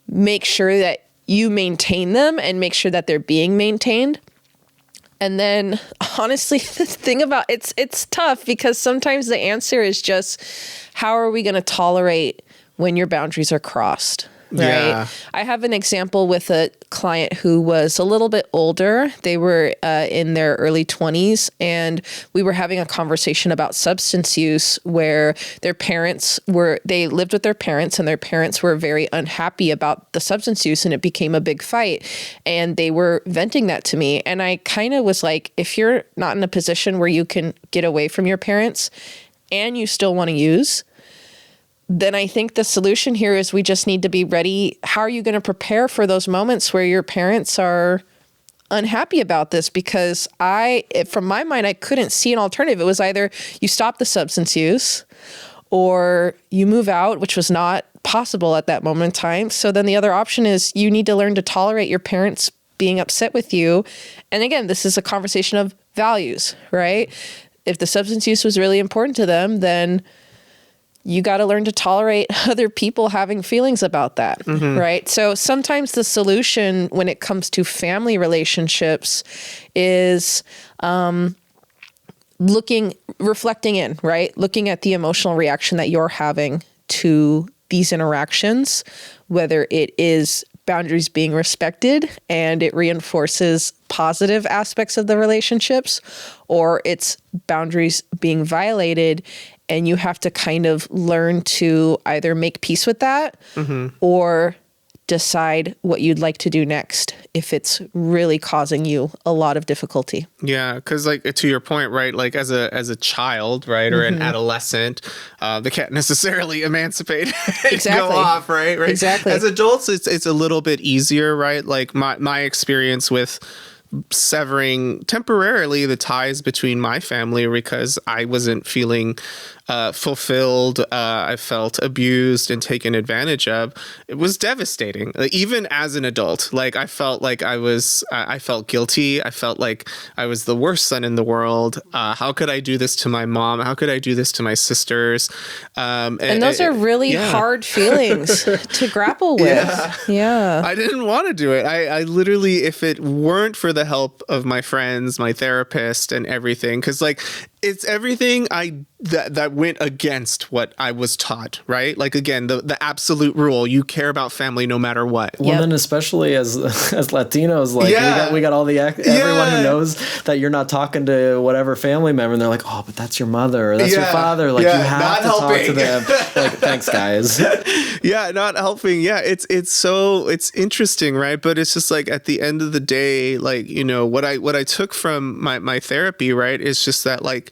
make sure that you maintain them and make sure that they're being maintained. And then honestly, the thing about it's tough because sometimes the answer is just, how are we going to tolerate when your boundaries are crossed? Right. Yeah. I have an example with a client who was a little bit older. They were in their early 20s, and we were having a conversation about substance use where they lived with their parents, and their parents were very unhappy about the substance use, and it became a big fight. And they were venting that to me. And I kind of was like, if you're not in a position where you can get away from your parents and you still want to use, then I think the solution here is we just need to be ready. How are you going to prepare for those moments where your parents are unhappy about this? Because from my mind, I couldn't see an alternative. It was either you stop the substance use or you move out, which was not possible at that moment in time. So then the other option is you need to learn to tolerate your parents being upset with you. And again, this is a conversation of values, right? If the substance use was really important to them, then you got to learn to tolerate other people having feelings about that, right? So sometimes the solution when it comes to family relationships is reflecting in, right? Looking at the emotional reaction that you're having to these interactions, whether it is boundaries being respected and it reinforces positive aspects of the relationships, or it's boundaries being violated and you have to kind of learn to either make peace with that or decide what you'd like to do next if it's really causing you a lot of difficulty. Yeah, because like to your point, right? Like as a child, right, or an adolescent, they can't necessarily emancipate and go off, right? Exactly. As adults, it's a little bit easier, right? Like my experience with severing temporarily the ties between my family because I wasn't feeling fulfilled. I felt abused and taken advantage of. It was devastating. Like, even as an adult, like I felt like I felt guilty. I felt like I was the worst son in the world. How could I do this to my mom? How could I do this to my sisters? And those are really hard feelings to grapple with. Yeah. I didn't want to do it. I literally, if it weren't for the help of my friends, my therapist and everything, because like it's everything that went against what I was taught, right? Like again, the absolute rule, you care about family no matter what. Well, then especially as Latinos, like we got all the everyone who knows that you're not talking to whatever family member, and they're like, oh, but that's your mother, or that's your father. Like you have to talk to them. Like, thanks, guys. Not helping. Yeah, it's interesting, right? But it's just like at the end of the day, like, you know, what I took from my therapy, right, is just that like,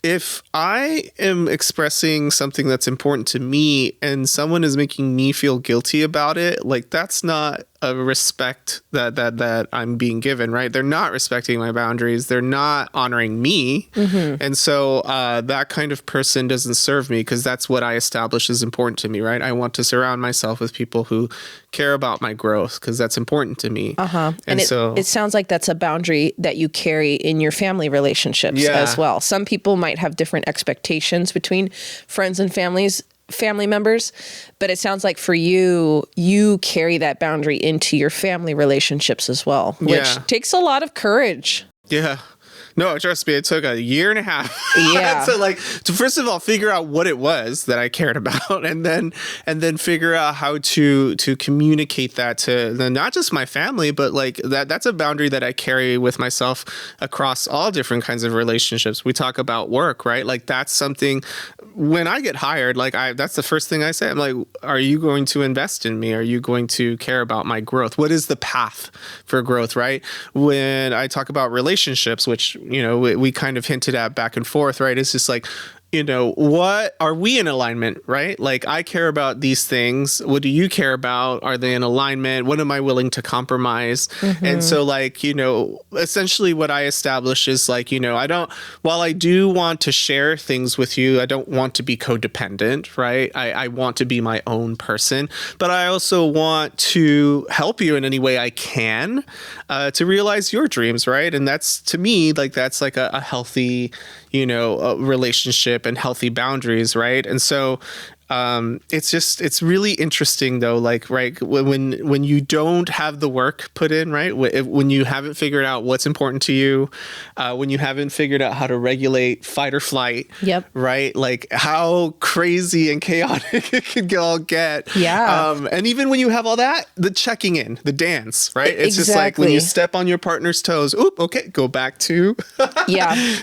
if I am expressing something that's important to me and someone is making me feel guilty about it, like that's not a respect that I'm being given, right? They're not respecting my boundaries. They're not honoring me. And so that kind of person doesn't serve me because that's what I establish is important to me, right? I want to surround myself with people who care about my growth because that's important to me. And so it sounds like that's a boundary that you carry in your family relationships as well. Some people might have different expectations between friends and family members, but it sounds like for you carry that boundary into your family relationships as well, which takes a lot of courage. No, trust me, it took a year and a half to first of all figure out what it was that I cared about, and then figure out how to communicate that to not just my family, but like that's a boundary that I carry with myself across all different kinds of relationships. We talk about work, right? Like that's something when I get hired, like that's the first thing I say. I'm like, are you going to invest in me? Are you going to care about my growth? What is the path for growth, right? When I talk about relationships, which, you know, we kind of hinted at back and forth, right? It's just like, you know, what are we in alignment, right? Like I care about these things. What do you care about? Are they in alignment? What am I willing to compromise? And so like, you know, essentially what I establish is like, you know, while I do want to share things with you, I don't want to be codependent, right? I want to be my own person, but I also want to help you in any way I can to realize your dreams, right? And that's, to me, like that's like a healthy, you know, relationship and healthy boundaries, right? And so it's really interesting though, like, right, when you don't have the work put in, right, when you haven't figured out what's important to you, when you haven't figured out how to regulate fight or flight, right, like how crazy and chaotic it can all get. And even when you have all that, the checking in, the dance, right, it's just like when you step on your partner's toes, okay, go back to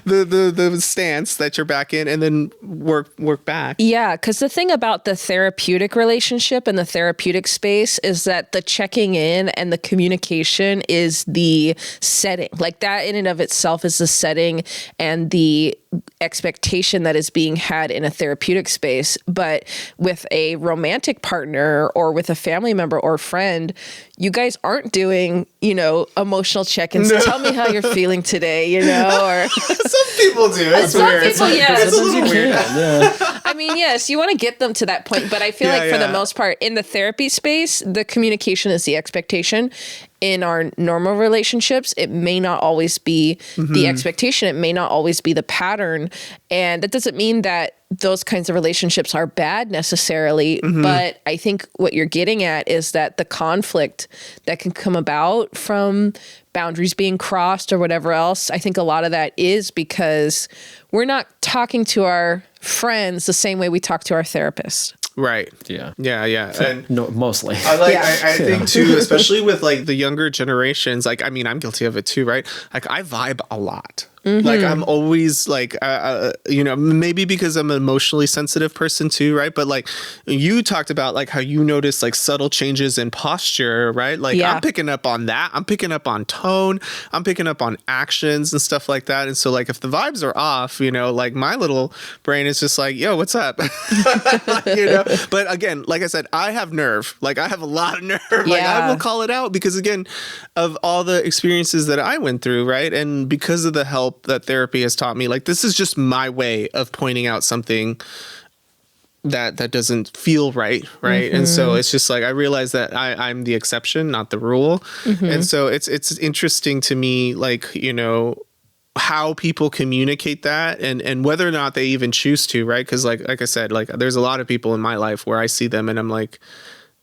the stance that you're back in, and then work back. Because the thing about the therapeutic relationship and the therapeutic space is that the checking in and the communication is the setting. Like that in and of itself is the setting and the expectation that is being had in a therapeutic space. But with a romantic partner or with a family member or friend, you guys aren't doing, you know, emotional check-ins. No. Tell me how you're feeling today, you know, or some people do. It's some weird. People, yes. It's a little weird. I mean, yes, you want to get them to that point, but I feel like for the most part in the therapy space, the communication is the expectation. In our normal relationships, it may not always be the expectation. It may not always be the pattern. And that doesn't mean that those kinds of relationships are bad necessarily. But I think what you're getting at is that the conflict that can come about from boundaries being crossed or whatever else, I think a lot of that is because we're not talking to our friends the same way we talk to our therapist. Right. Yeah. And no, mostly. I think too, especially with like the younger generations, like, I mean, I'm guilty of it too, right? Like I vibe a lot. Like I'm always like, maybe because I'm an emotionally sensitive person too, right? But like you talked about like how you notice like subtle changes in posture, right? Like I'm picking up on that. I'm picking up on tone. I'm picking up on actions and stuff like that. And so like if the vibes are off, like my little brain is just like, yo, what's up? But again, like I said, I have nerve. Like I have a lot of nerve. Like I will call it out because again, of all the experiences that I went through, right? And because of the help that therapy has taught me, like this is just my way of pointing out something that doesn't feel right. And so it's just like I realize that I'm the exception, not the rule. And so it's interesting to me, like how people communicate that and whether or not they even choose to, right? Because like I said, like there's a lot of people in my life where I see them and I'm like,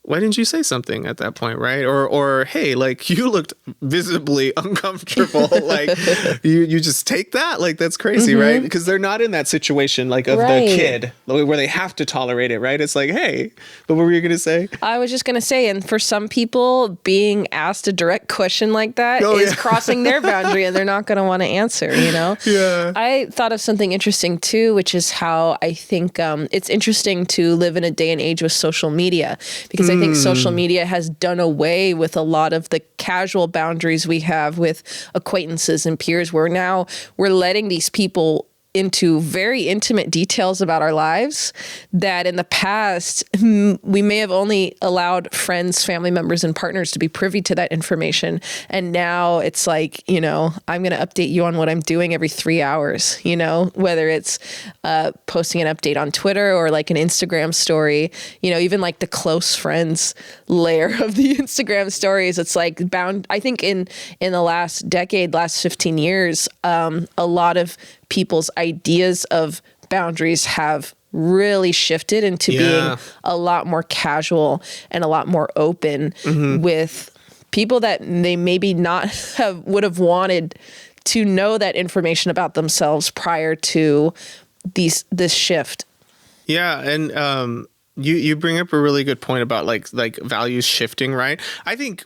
why didn't you say something at that point, right? Or hey, like you looked visibly uncomfortable. Like you just take that, like that's crazy, right? Because they're not in that situation like of the kid where they have to tolerate it, right? It's like, hey, but what were you gonna say? I was just gonna say, and for some people, being asked a direct question like that is crossing their boundary, and they're not gonna want to answer. Yeah. I thought of something interesting too, which is how I think it's interesting to live in a day and age with social media because I think social media has done away with a lot of the casual boundaries we have with acquaintances and peers, where now we're letting these people into very intimate details about our lives that in the past we may have only allowed friends, family members, and partners to be privy to that information. And now it's like, I'm going to update you on what I'm doing every 3 hours, whether it's posting an update on Twitter or like an Instagram story, even like the close friends layer of the Instagram stories. It's like I think in the last decade, last 15 years, a lot of people's ideas of boundaries have really shifted into being a lot more casual and a lot more open with people that they maybe not would have wanted to know that information about themselves prior to this shift. Yeah, and you bring up a really good point about like values shifting, right? I think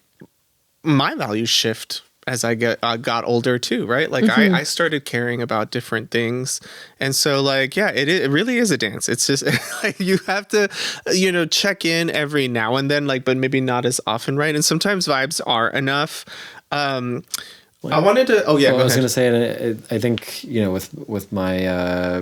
my values shift as I got older too, right? Like I started caring about different things. And so like, yeah, it really is a dance. It's just like you have to, check in every now and then, like, but maybe not as often, right? And sometimes vibes are enough. I wanted to, I was going to say, I think, with my,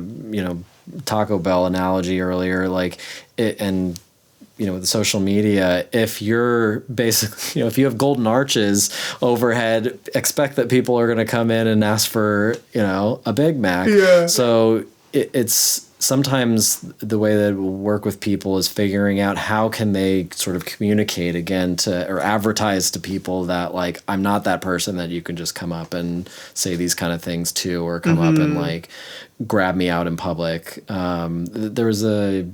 Taco Bell analogy earlier, like with the social media, if you're basically, if you have golden arches overhead, expect that people are going to come in and ask for, a Big Mac. Yeah. So it's sometimes the way that it will work with people is figuring out how can they sort of communicate again or advertise to people that like, I'm not that person that you can just come up and say these kind of things to, or come up and like grab me out in public. There was a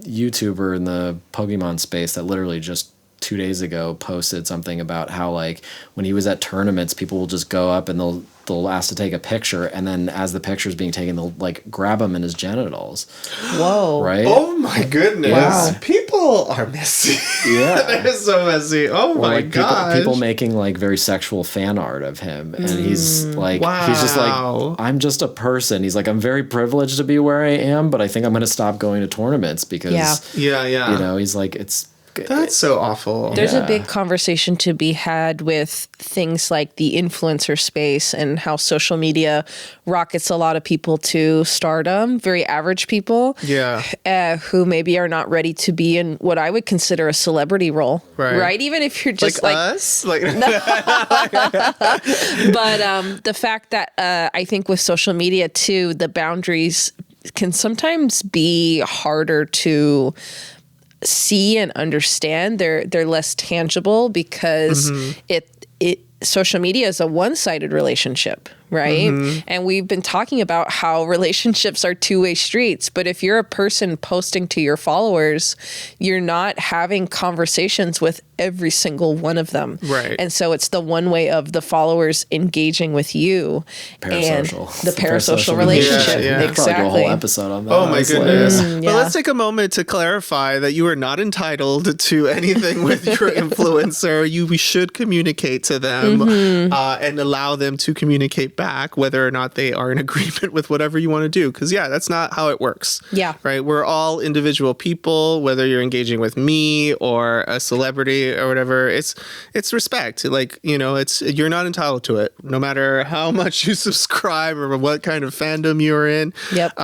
YouTuber in the Pokemon space that literally just 2 days ago posted something about how like when he was at tournaments, people will just go up and they'll ask to take a picture, and then as the picture is being taken, they'll like grab him in his genitals. Whoa! Right? Oh my goodness! Wow. People are messy. Yeah, they're so messy. Oh my god! People making like very sexual fan art of him, and he's like, he's just like, I'm just a person. He's like, I'm very privileged to be where I am, but I think I'm going to stop going to tournaments because he's like, that's so awful. There's a big conversation to be had with things like the influencer space and how social media rockets a lot of people to stardom, very average people who maybe are not ready to be in what I would consider a celebrity role, right? Even if you're just like us? But the fact that I think with social media too, the boundaries can sometimes be harder to see and understand. They're less tangible because social media is a one-sided relationship, right? And we've been talking about how relationships are two-way streets, but if you're a person posting to your followers, you're not having conversations with every single one of them. Right. And so it's the one way of the followers engaging with you. Parasocial. And the parasocial relationship. Yeah. Exactly. Probably a whole episode on that. Oh my goodness. But let's take a moment to clarify that you are not entitled to anything with your influencer. We should communicate to them and allow them to communicate back whether or not they are in agreement with whatever you want to do. Because that's not how it works. Yeah. Right. We're all individual people, whether you're engaging with me or a celebrity or whatever. It's respect. Like, you're not entitled to it, no matter how much you subscribe or what kind of fandom you're in. Yep.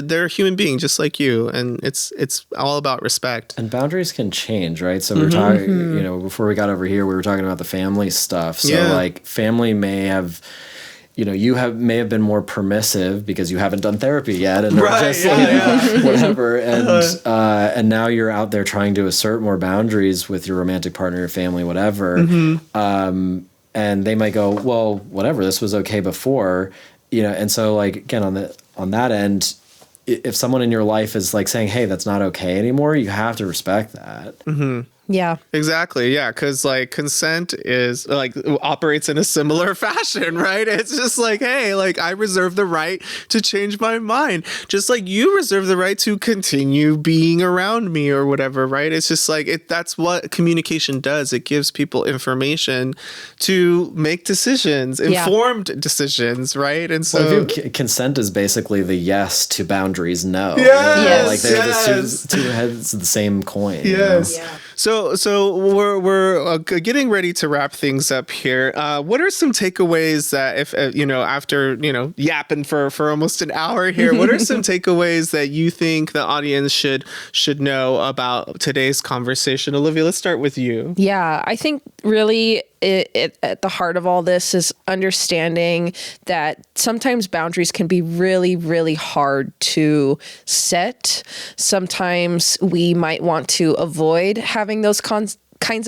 They're a human being just like you, and it's all about respect. And boundaries can change, right? So we're talking, before we got over here, we were talking about the family stuff. So like family may have, may have been more permissive because you haven't done therapy yet, and they're just whatever. And now you're out there trying to assert more boundaries with your romantic partner, your family, whatever. And they might go, well, whatever, this was okay before, and so like, again, on that end, if someone in your life is like saying, hey, that's not okay anymore, you have to respect that. Yeah. Exactly. Yeah. Because like consent is like operates in a similar fashion, right? It's just like, hey, like I reserve the right to change my mind, just like you reserve the right to continue being around me or whatever, right? It's just like that's what communication does. It gives people information to make decisions, informed decisions, right? And so consent is basically the yes to boundaries, no. Yes, like they're the two heads of the same coin. Yes. Yeah. So we're getting ready to wrap things up here. What are some takeaways that if after yapping for almost an hour here, what are some takeaways that you think the audience should know about today's conversation? Olivia, let's start with you. Yeah, I think really it at the heart of all this is understanding that sometimes boundaries can be really, really hard to set. Sometimes we might want to avoid having those kinds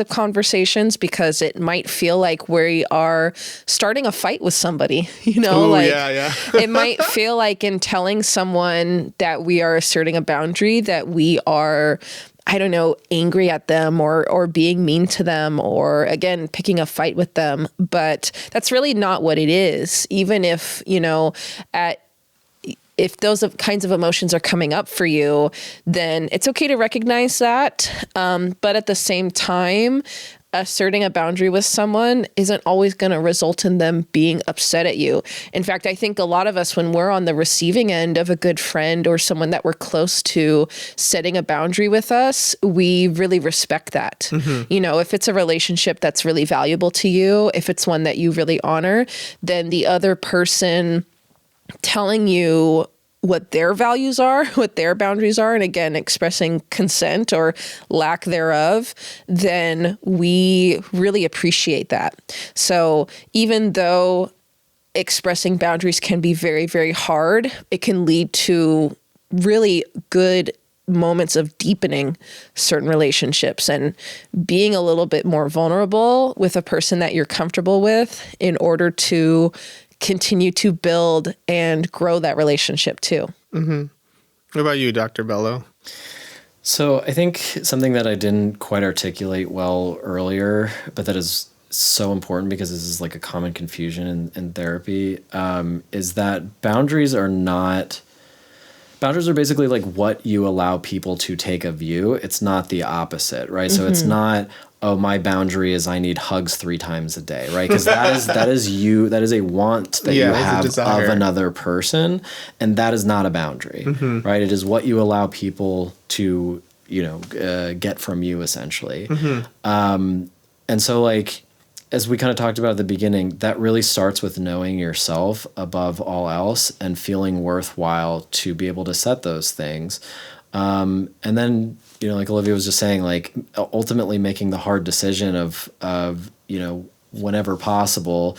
of conversations because it might feel like we are starting a fight with somebody, Ooh, like yeah. It might feel like in telling someone that we are asserting a boundary that we are, I don't know, angry at them or being mean to them or, again, picking a fight with them. But that's really not what it is. Even if, if those kinds of emotions are coming up for you, then it's okay to recognize that. But at the same time, asserting a boundary with someone isn't always going to result in them being upset at you. In fact, I think a lot of us, when we're on the receiving end of a good friend or someone that we're close to setting a boundary with us, we really respect that. If it's a relationship that's really valuable to you, if it's one that you really honor, then the other person telling you what their values are, what their boundaries are, and again, expressing consent or lack thereof, then we really appreciate that. So even though expressing boundaries can be very, very hard, it can lead to really good moments of deepening certain relationships and being a little bit more vulnerable with a person that you're comfortable with in order to continue to build and grow that relationship too. What about you, Dr. Bello? So I think something that I didn't quite articulate well earlier, but that is so important because this is like a common confusion in therapy, is that boundaries are basically like what you allow people to take of you. It's not the opposite, right? So it's not, oh, my boundary is I need hugs 3 times a day, right? Because that is a want that you have of another person, and that is not a boundary, right? It is what you allow people to get from you essentially. And so like, as we kind of talked about at the beginning, that really starts with knowing yourself above all else and feeling worthwhile to be able to set those things. And then, like Olivia was just saying, like ultimately making the hard decision of whenever possible,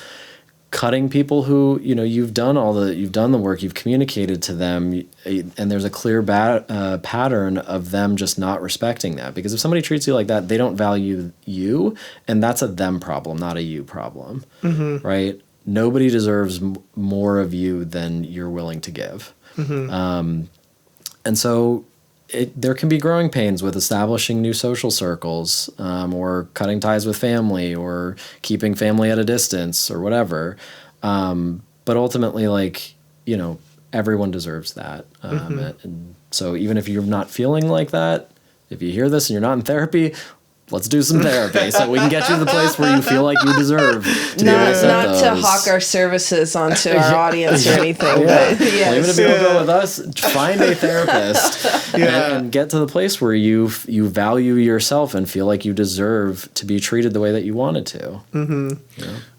cutting people who, you've done the work, you've communicated to them, and there's a clear pattern of them just not respecting that. Because if somebody treats you like that, they don't value you, and that's a them problem, not a you problem, right? Nobody deserves more of you than you're willing to give. And so there can be growing pains with establishing new social circles, or cutting ties with family, or keeping family at a distance, or whatever. But ultimately, like, everyone deserves that. And so even if you're not feeling like that, if you hear this and you're not in therapy, let's do some therapy so we can get you to the place where you feel like you deserve to be able to set Not to those. hawk our services onto our audience or anything. Yeah. But yes. Well, even if you don't go with us, find a therapist and get to the place where you value yourself and feel like you deserve to be treated the way that you wanted to.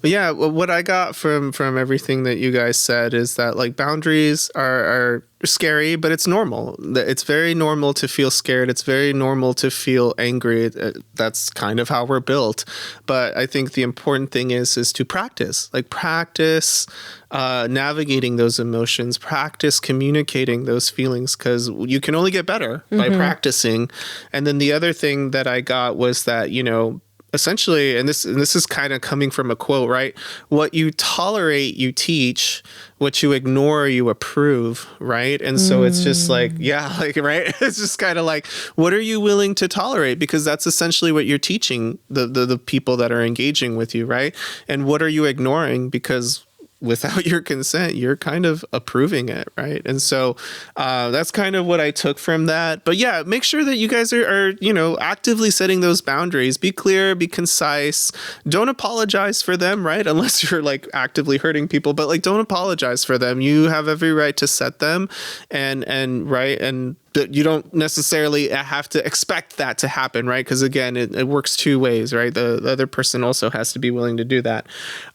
Yeah, well, what I got from everything that you guys said is that like boundaries are scary, but it's normal. It's very normal to feel scared. It's very normal to feel angry. That's kind of how we're built. But I think the important thing is to practice. Like practice navigating those emotions, practice communicating those feelings, because you can only get better by practicing. And then the other thing that I got was that, you know, essentially, and this is kind of coming from a quote, right? What you tolerate, you teach. What you ignore, you approve, right? And so it's just like, yeah, like, right? It's just kind of like, what are you willing to tolerate? Because that's essentially what you're teaching the people that are engaging with you, right? And what are you ignoring? Because without your consent, you're kind of approving it, right? And so that's kind of what I took from that. But yeah, make sure that you guys are, you know, actively setting those boundaries. Be clear, be concise. Don't apologize for them, right? Unless you're like actively hurting people, but like don't apologize for them. You have every right to set them and right, and that you don't necessarily have to expect that to happen, right? Because again, it works two ways, right? The other person also has to be willing to do that.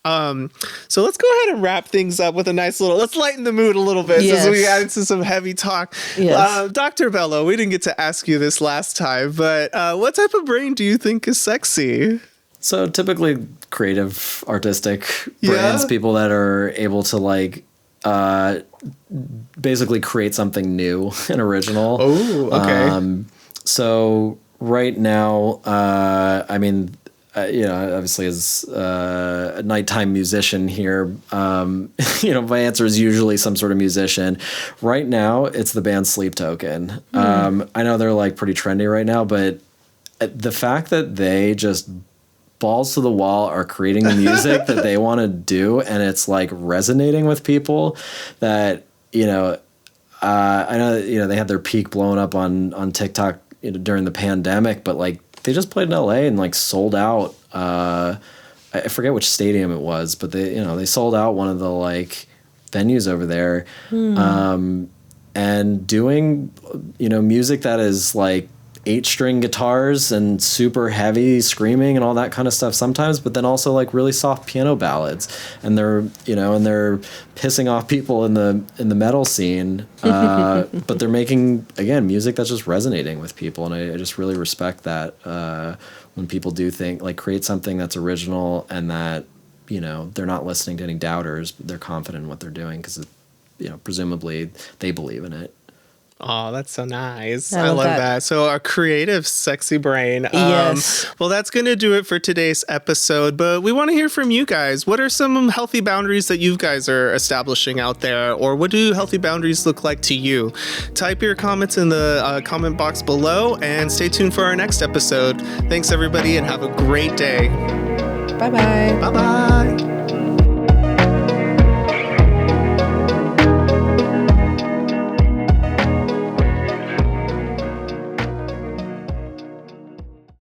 So let's go ahead and wrap things up with a nice little, let's lighten the mood a little bit since we got into some heavy talk. Yes. Dr. Bello, we didn't get to ask you this last time, but what type of brain do you think is sexy? So typically creative, artistic brains, people that are able to like basically create something new and original. Oh, okay. So right now, I mean, you know, obviously as a nighttime musician here, you know, my answer is usually some sort of musician. Right now, it's the band Sleep Token. I know they're like pretty trendy right now, but the fact that they just balls to the wall are creating the music that they want to do, and it's like resonating with people that, you know, I know that, you know, they had their peak blown up on TikTok, you know, during the pandemic, but like they just played in LA and like sold out. I forget which stadium it was, but they sold out one of the like venues over there, and doing, you know, music that is like 8-string guitars and super heavy screaming and all that kind of stuff sometimes, but then also like really soft piano ballads, and they're pissing off people in the metal scene, but they're making, again, music that's just resonating with people, and I just really respect that when people do create something that's original and that, you know, they're not listening to any doubters, but they're confident in what they're doing because, you know, presumably they believe in it. Oh, that's so nice. I love that. So a creative, sexy brain. Yes. Well, that's going to do it for today's episode, but we want to hear from you guys. What are some healthy boundaries that you guys are establishing out there, or what do healthy boundaries look like to you? Type your comments in the comment box below, and stay tuned for our next episode. Thanks, everybody, and have a great day. Bye-bye. Bye-bye.